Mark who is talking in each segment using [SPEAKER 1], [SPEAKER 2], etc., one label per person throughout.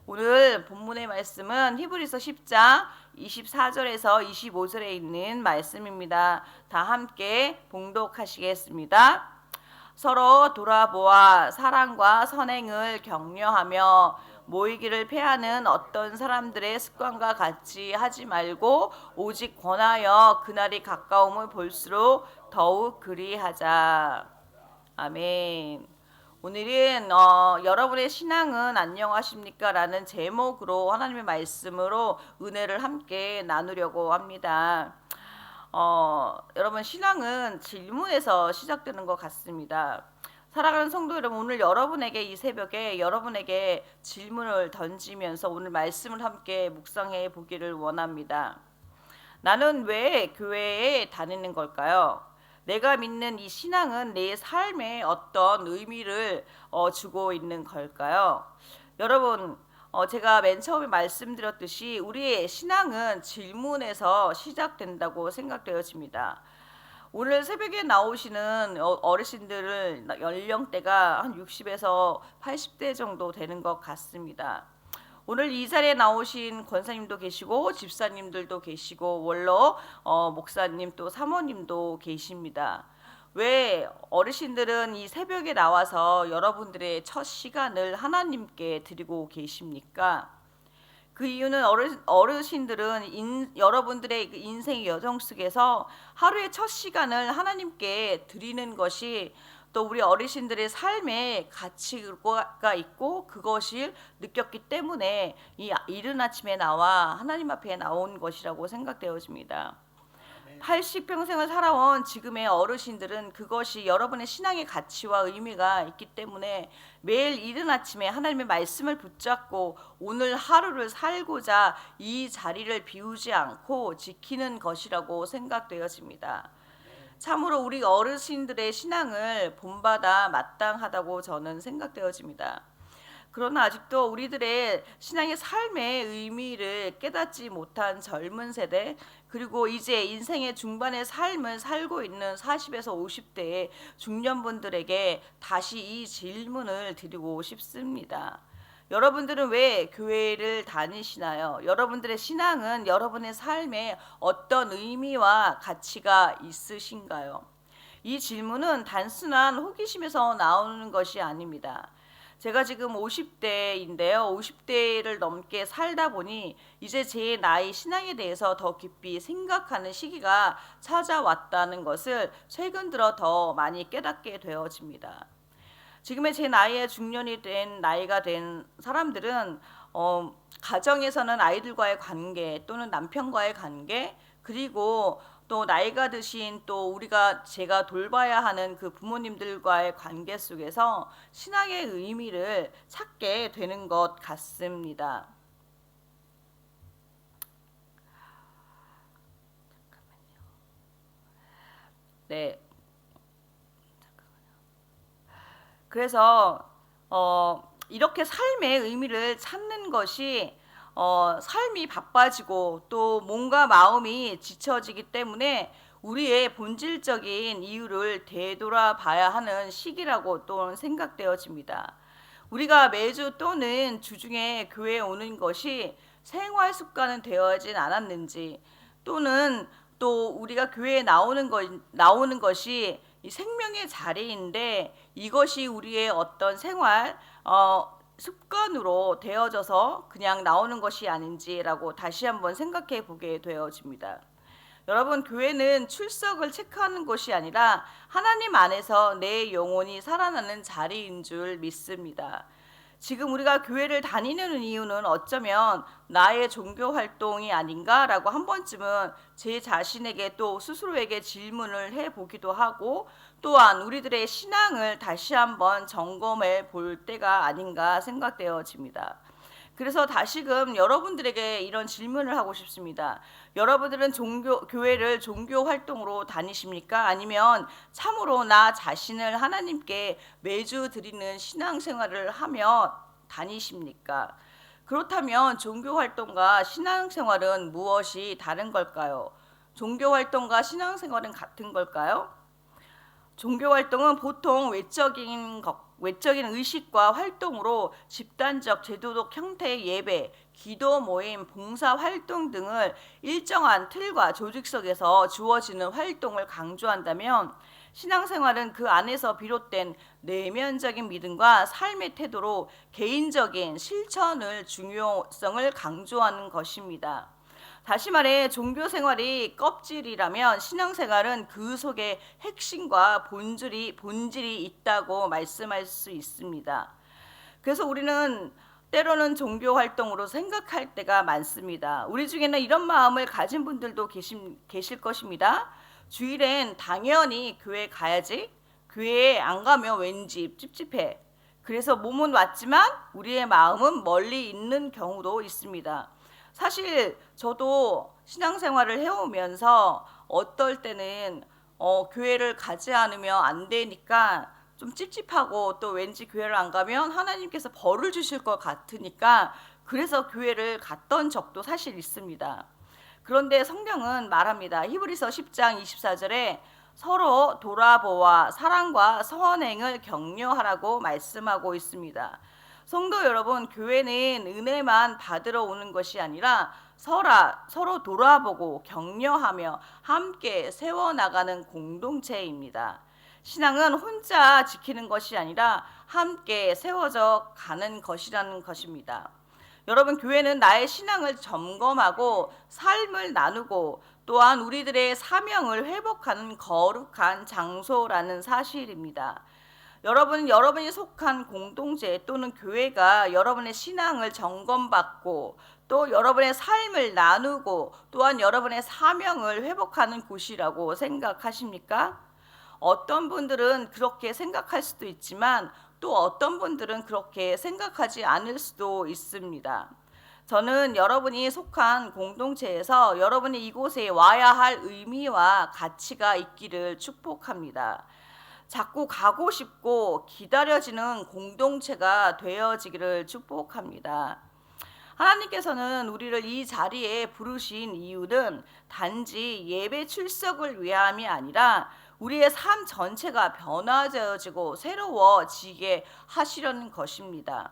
[SPEAKER 1] 오늘 본문의 말씀은 히브리서 10장 24절에서 25절에 있는 말씀입니다. 다 함께 봉독하시겠습니다. 서로 돌아보아 사랑과 선행을 격려하며 모이기를 패하는 어떤 사람들의 습관과 같이 하지 말고 오직 권하여 그날이 가까움을 볼수록 더욱 그리하자. 아멘. 오늘은 여러분의 신앙은 안녕하십니까? 라는 제목으로 하나님의 말씀으로 은혜를 함께 나누려고 합니다. 여러분, 신앙은 질문에서 시작되는 것 같습니다. 사랑하는 성도 여러분, 오늘 여러분에게 이 새벽에 여러분에게 질문을 던지면서 오늘 말씀을 함께 묵상해 보기를 원합니다. 나는 왜 교회에 다니는 걸까요? 내가 믿는 이 신앙은 내 삶에 어떤 의미를 주고 있는 걸까요? 여러분, 제가 맨 처음에 말씀드렸듯이 우리의 신앙은 질문에서 시작된다고 생각되어집니다. 오늘 새벽에 나오시는 어르신들은 연령대가 한 60에서 80대 정도 되는 것 같습니다. 오늘 이 자리에 나오신 권사님도 계시고 집사님들도 계시고 원로 목사님 또 사모님도 계십니다. 왜 어르신들은 이 새벽에 나와서 여러분들의 첫 시간을 하나님께 드리고 계십니까? 그 이유는 어르신들은 여러분들의 인생의 여정 속에서 하루의 첫 시간을 하나님께 드리는 것이 또 우리 어르신들의 삶에 가치가 있고 그것을 느꼈기 때문에 이 이른 아침에 나와 하나님 앞에 나온 것이라고 생각되어집니다. 80평생을 살아온 지금의 어르신들은 그것이 여러분의 신앙의 가치와 의미가 있기 때문에 매일 이른 아침에 하나님의 말씀을 붙잡고 오늘 하루를 살고자 이 자리를 비우지 않고 지키는 것이라고 생각되어집니다. 참으로 우리 어르신들의 신앙을 본받아 마땅하다고 저는 생각되어집니다. 그러나 아직도 우리들의 신앙의 삶의 의미를 깨닫지 못한 젊은 세대, 그리고 이제 인생의 중반의 삶을 살고 있는 40에서 50대의 중년분들에게 다시 이 질문을 드리고 싶습니다. 여러분들은 왜 교회를 다니시나요? 여러분들의 신앙은 여러분의 삶에 어떤 의미와 가치가 있으신가요? 이 질문은 단순한 호기심에서 나오는 것이 아닙니다. 제가 지금 50대인데요. 50대를 넘게 살다 보니 이제 제 나이 신앙에 대해서 더 깊이 생각하는 시기가 찾아왔다는 것을 최근 들어 더 많이 깨닫게 되어집니다. 지금의 제 나이에 중년이 된 나이가 된 사람들은 가정에서는 아이들과의 관계 또는 남편과의 관계, 그리고 또 나이가 드신 또 제가 돌봐야 하는 그 부모님들과의 관계 속에서 신앙의 의미를 찾게 되는 것 같습니다. 네. 그래서 이렇게 삶의 의미를 찾는 것이 삶이 바빠지고 또 몸과 마음이 지쳐지기 때문에 우리의 본질적인 이유를 되돌아봐야 하는 시기라고 또 생각되어집니다. 우리가 매주 또는 주중에 교회에 오는 것이 생활 습관은 되어진 않았는지, 또는 또 우리가 교회에 나오는 것이 이 생명의 자리인데 이것이 우리의 어떤 생활 습관으로 되어져서 그냥 나오는 것이 아닌지라고 다시 한번 생각해 보게 되어집니다. 여러분, 교회는 출석을 체크하는 곳이 아니라 하나님 안에서 내 영혼이 살아나는 자리인 줄 믿습니다. 지금 우리가 교회를 다니는 이유는 어쩌면 나의 종교 활동이 아닌가라고 한 번쯤은 제 자신에게 또 스스로에게 질문을 해보기도 하고, 또한 우리들의 신앙을 다시 한번 점검해 볼 때가 아닌가 생각되어집니다. 그래서 다시금 여러분들에게 이런 질문을 하고 싶습니다. 여러분들은 교회를 종교 활동으로 다니십니까? 아니면 참으로 나 자신을 하나님께 매주 드리는 신앙생활을 하며 다니십니까? 그렇다면 종교 활동과 신앙생활은 무엇이 다른 걸까요? 종교 활동과 신앙생활은 같은 걸까요? 종교 활동은 보통 외적인 의식과 활동으로 집단적 제도적 형태의 예배, 기도 모임, 봉사 활동 등을 일정한 틀과 조직 속에서 주어지는 활동을 강조한다면 신앙생활은 그 안에서 비롯된 내면적인 믿음과 삶의 태도로 개인적인 실천을 중요성을 강조하는 것입니다. 다시 말해 종교 생활이 껍질이라면 신앙생활은 그 속에 핵심과 본질이 있다고 말씀할 수 있습니다. 그래서 우리는 때로는 종교 활동으로 생각할 때가 많습니다. 우리 중에는 이런 마음을 가진 분들도 계실 것입니다. 주일엔 당연히 교회 가야지. 교회에 안 가면 왠지 찝찝해. 그래서 몸은 왔지만 우리의 마음은 멀리 있는 경우도 있습니다. 사실 저도 신앙생활을 해오면서 어떨 때는 교회를 가지 않으면 안 되니까 좀 찝찝하고 또 왠지 교회를 안 가면 하나님께서 벌을 주실 것 같으니까 그래서 교회를 갔던 적도 사실 있습니다. 그런데 성경은 말합니다. 히브리서 10장 24절에 서로 돌아보아 사랑과 선행을 격려하라고 말씀하고 있습니다. 성도 여러분, 교회는 은혜만 받으러 오는 것이 아니라 서로 돌아보고 격려하며 함께 세워나가는 공동체입니다. 신앙은 혼자 지키는 것이 아니라 함께 세워져 가는 것이라는 것입니다. 여러분, 교회는 나의 신앙을 점검하고 삶을 나누고 또한 우리들의 사명을 회복하는 거룩한 장소라는 사실입니다. 여러분이 속한 공동체 또는 교회가 여러분의 신앙을 점검받고 또 여러분의 삶을 나누고 또한 여러분의 사명을 회복하는 곳이라고 생각하십니까? 어떤 분들은 그렇게 생각할 수도 있지만 또 어떤 분들은 그렇게 생각하지 않을 수도 있습니다. 저는 여러분이 속한 공동체에서 여러분이 이곳에 와야 할 의미와 가치가 있기를 축복합니다. 자꾸 가고 싶고 기다려지는 공동체가 되어지기를 축복합니다. 하나님께서는 우리를 이 자리에 부르신 이유는 단지 예배 출석을 위함이 아니라 우리의 삶 전체가 변화되어지고 새로워지게 하시려는 것입니다.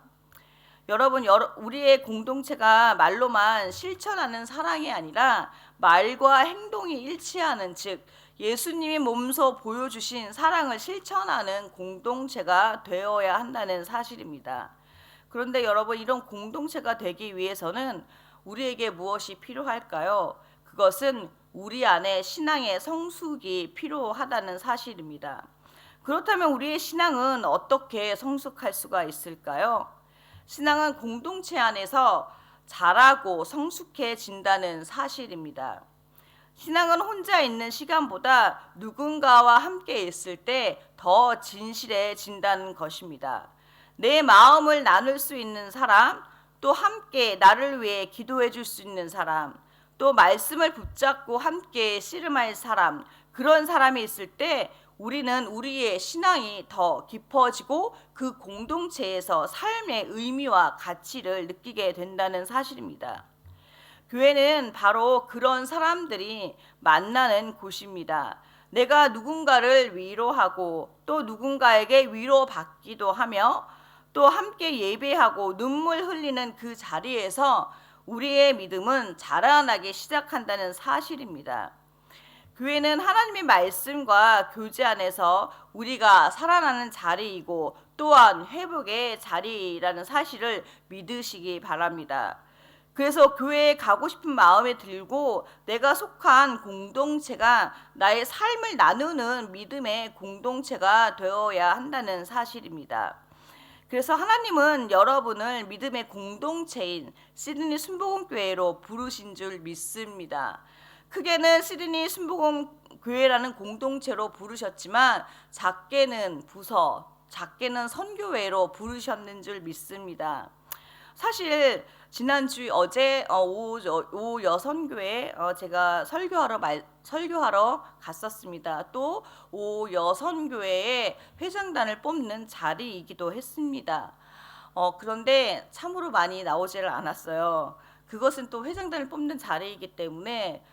[SPEAKER 1] 여러분, 우리의 공동체가 말로만 실천하는 사랑이 아니라 말과 행동이 일치하는, 즉 예수님이 몸소 보여주신 사랑을 실천하는 공동체가 되어야 한다는 사실입니다. 그런데 여러분, 이런 공동체가 되기 위해서는 우리에게 무엇이 필요할까요? 그것은 우리 안에 신앙의 성숙이 필요하다는 사실입니다. 그렇다면 우리의 신앙은 어떻게 성숙할 수가 있을까요? 신앙은 공동체 안에서 자라고 성숙해진다는 사실입니다. 신앙은 혼자 있는 시간보다 누군가와 함께 있을 때 더 진실해진다는 것입니다. 내 마음을 나눌 수 있는 사람, 또 함께 나를 위해 기도해 줄 수 있는 사람, 또 말씀을 붙잡고 함께 씨름할 사람, 그런 사람이 있을 때 우리는 우리의 신앙이 더 깊어지고 그 공동체에서 삶의 의미와 가치를 느끼게 된다는 사실입니다. 교회는 바로 그런 사람들이 만나는 곳입니다. 내가 누군가를 위로하고 또 누군가에게 위로받기도 하며 또 함께 예배하고 눈물 흘리는 그 자리에서 우리의 믿음은 자라나기 시작한다는 사실입니다. 교회는 하나님의 말씀과 교제 안에서 우리가 살아나는 자리이고 또한 회복의 자리라는 사실을 믿으시기 바랍니다. 그래서 교회에 가고 싶은 마음에 들고 내가 속한 공동체가 나의 삶을 나누는 믿음의 공동체가 되어야 한다는 사실입니다. 그래서 하나님은 여러분을 믿음의 공동체인 시드니 순복음교회로 부르신 줄 믿습니다. 크게는 시드니 순복음교회라는 공동체로 부르셨지만 작게는 부서, 작게는 선교회로 부르셨는 줄 믿습니다. 사실 지난주 어제 오후 여선교회 제가 설교하러 갔었습니다. 또 오후 여선교회의 회장단을 뽑는 자리이기도 했습니다. 그런데 참으로 많이 나오지를 않았어요. 그것은 또 회장단을 뽑는 자리이기 때문에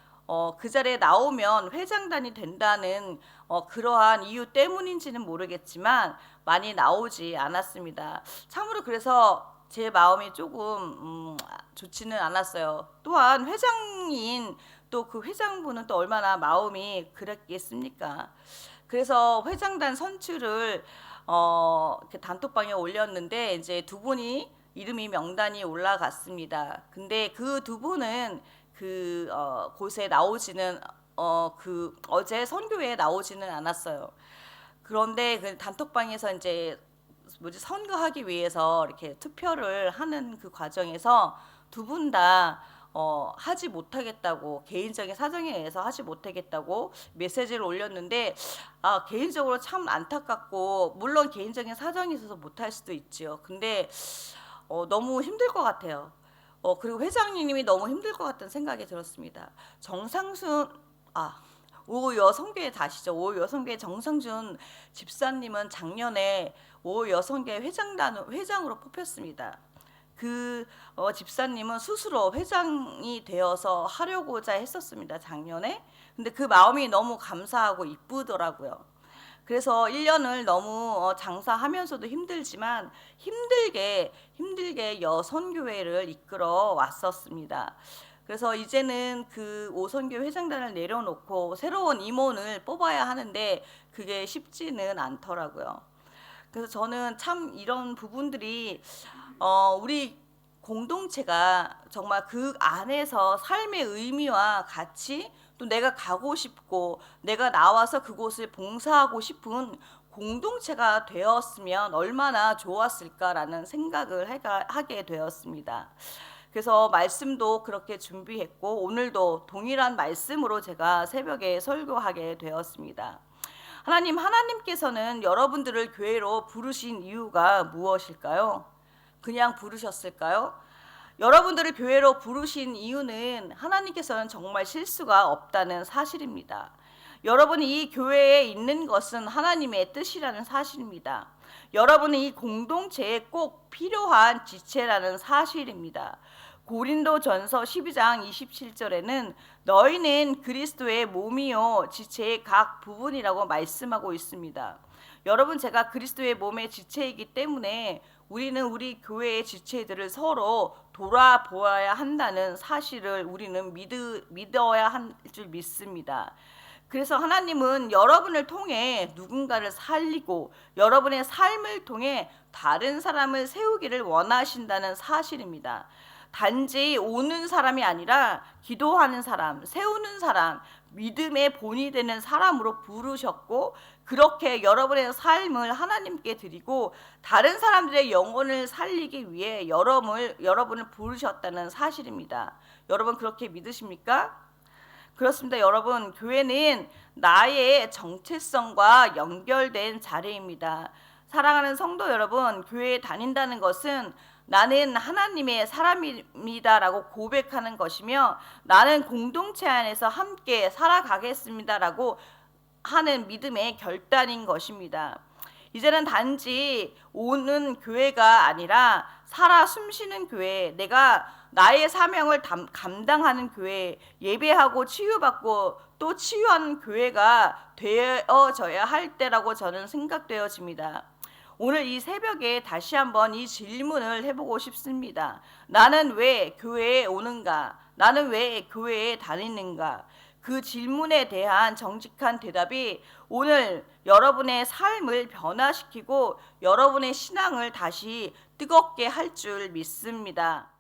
[SPEAKER 1] 그 자리에 나오면 회장단이 된다는 그러한 이유 때문인지는 모르겠지만 많이 나오지 않았습니다. 참으로 그래서 제 마음이 조금 좋지는 않았어요. 또한 회장인 또 그 회장분은 또 얼마나 마음이 그랬겠습니까? 그래서 회장단 선출을 이렇게 단톡방에 올렸는데 이제 두 분이 이름이 명단이 올라갔습니다. 근데 그 두 분은 그 곳에 나오지는 그 어제 선교회에 나오지는 않았어요. 그런데 그 단톡방에서 이제 선거하기 위해서 이렇게 투표를 하는 그 과정에서 두 분 다 하지 못하겠다고, 개인적인 사정에 의해서 하지 못하겠다고 메시지를 올렸는데, 개인적으로 참 안타깝고, 물론 개인적인 사정이 있어서 못할 수도 있지요. 근데 너무 힘들 것 같아요. 그리고 회장님이 너무 힘들 것 같다는 생각이 들었습니다. 정상순 오 여성교회 다시죠. 오 여성교회 정상준 집사님은 작년에 오 여성교회 회장으로 뽑혔습니다. 그 집사님은 스스로 회장이 되어서 하려고자 했었습니다. 작년에. 근데 그 마음이 너무 감사하고 이쁘더라고요. 그래서 1년을 너무 장사하면서도 힘들지만 힘들게 여선교회를 이끌어 왔었습니다. 그래서 이제는 그 오선교회 회장단을 내려놓고 새로운 임원을 뽑아야 하는데 그게 쉽지는 않더라고요. 그래서 저는 참 이런 부분들이 우리 공동체가 정말 그 안에서 삶의 의미와 가치, 또 내가 가고 싶고 내가 나와서 그곳을 봉사하고 싶은 공동체가 되었으면 얼마나 좋았을까라는 생각을 하게 되었습니다. 그래서 말씀도 그렇게 준비했고 오늘도 동일한 말씀으로 제가 새벽에 설교하게 되었습니다. 하나님께서는 여러분들을 교회로 부르신 이유가 무엇일까요? 그냥 부르셨을까요? 여러분들을 교회로 부르신 이유는 하나님께서는 정말 실수가 없다는 사실입니다. 여러분이 이 교회에 있는 것은 하나님의 뜻이라는 사실입니다. 여러분은 이 공동체에 꼭 필요한 지체라는 사실입니다. 고린도전서 12장 27절에는 너희는 그리스도의 몸이요 지체의 각 부분이라고 말씀하고 있습니다. 여러분, 제가 그리스도의 몸의 지체이기 때문에 우리는 우리 교회의 지체들을 서로 돌아보아야 한다는 사실을 우리는 믿어야 할 줄 믿습니다. 그래서 하나님은 여러분을 통해 누군가를 살리고 여러분의 삶을 통해 다른 사람을 세우기를 원하신다는 사실입니다. 단지 오는 사람이 아니라 기도하는 사람, 세우는 사람, 믿음의 본이 되는 사람으로 부르셨고 그렇게 여러분의 삶을 하나님께 드리고 다른 사람들의 영혼을 살리기 위해 여러분을 부르셨다는 사실입니다. 여러분 그렇게 믿으십니까? 그렇습니다. 여러분, 교회는 나의 정체성과 연결된 자리입니다. 사랑하는 성도 여러분, 교회에 다닌다는 것은 나는 하나님의 사람입니다라고 고백하는 것이며 나는 공동체 안에서 함께 살아가겠습니다라고 하는 믿음의 결단인 것입니다. 이제는 단지 오는 교회가 아니라 살아 숨쉬는 교회, 내가 나의 사명을 감당하는 교회, 예배하고 치유받고 또 치유하는 교회가 되어져야 할 때라고 저는 생각되어집니다. 오늘 이 새벽에 다시 한번 이 질문을 해보고 싶습니다. 나는 왜 교회에 오는가? 나는 왜 교회에 다니는가? 그 질문에 대한 정직한 대답이 오늘 여러분의 삶을 변화시키고 여러분의 신앙을 다시 뜨겁게 할 줄 믿습니다.